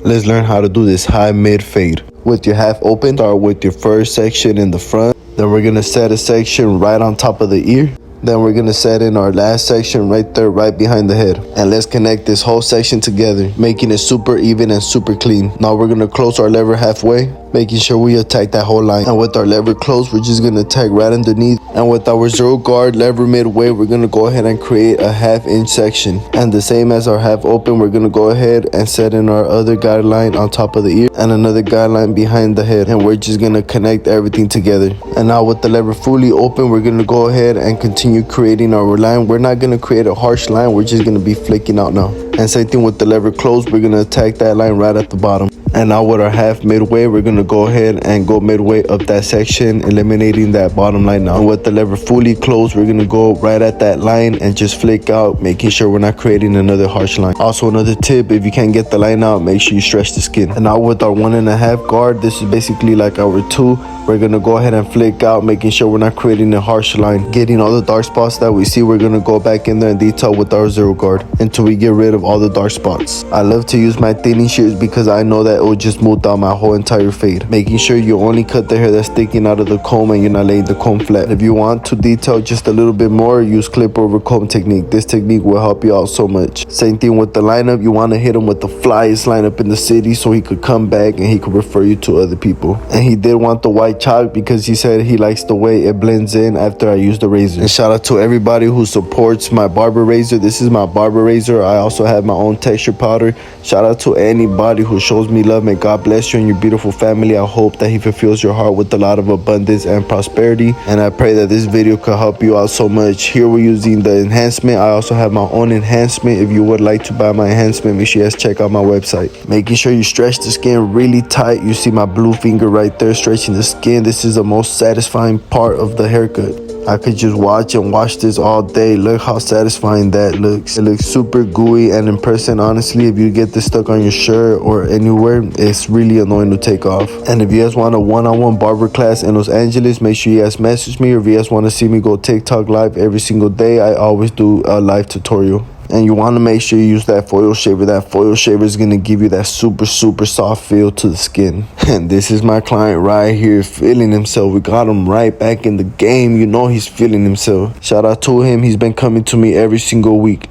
Let's learn how to do this high mid fade. With your half open, start with your first section in the front. Then we're gonna set a section right on top of the ear. Then we're gonna set in our last section right there, right behind the head. And let's connect this whole section together, making it super even and super clean. Now we're gonna close our lever halfway, making sure we attack that whole line. And with our lever closed, we're just gonna attack right underneath. And with our zero guard lever midway, we're gonna go ahead and create a half-inch section. And the same as our half open, we're gonna go ahead and set in our other guideline on top of the ear and another guideline behind the head. And we're just gonna connect everything together. And now with the lever fully open, we're gonna go ahead and continue creating our line. We're not gonna create a harsh line, we're just gonna be flicking out now. And same thing with the lever closed, we're gonna attack that line right at the bottom. And now with our half midway, we're gonna go ahead and go midway up that section, eliminating that bottom line now. And with the lever fully closed, we're gonna go right at that line and just flick out, making sure we're not creating another harsh line. Also another tip, if you can't get the line out, make sure you stretch the skin. And now with our 1.5 guard, this is basically like our 2. We're gonna go ahead and flick out, making sure we're not creating a harsh line. Getting all the dark spots that we see, we're gonna go back in there and detail with our zero guard until we get rid of all the dark spots. I love to use my thinning shears because I know that it will just smooth out my whole entire fade. Making sure you only cut the hair that's sticking out of the comb and you're not laying the comb flat. If you want to detail just a little bit more, use clip over comb technique. This technique will help you out so much. Same thing with the lineup. You want to hit him with the flyest lineup in the city so he could come back and he could refer you to other people. And he did want the white chalk because he said he likes the way it blends in after I use the razor. And shout out to everybody who supports my barber razor. This is my barber razor. I also have my own texture powder. Shout out to anybody who shows me love. May God bless you and your beautiful family. I hope that he fulfills your heart with a lot of abundance and prosperity. And I pray that this video could help you out so much. Here we're using the enhancement. I also have my own enhancement. If you would like to buy my enhancement, make sure you guys check out my website. Making sure you stretch the skin really tight. You see my blue finger right there stretching the skin. This is the most satisfying part of the haircut. I could just watch this all day. Look how satisfying that looks. It looks super gooey, and in person, honestly, if you get this stuck on your shirt or anywhere, it's really annoying to take off. And if you guys want a one-on-one barber class in Los Angeles, make sure you guys message me. Or if you guys want to see me go TikTok live every single day, I always do a live tutorial. And you want to make sure you use that foil shaver. That foil shaver is going to give you that super soft feel to the skin. And this is my client right here feeling himself. We got him right back in the game. You know he's feeling himself. Shout out to him. He's been coming to me every single week.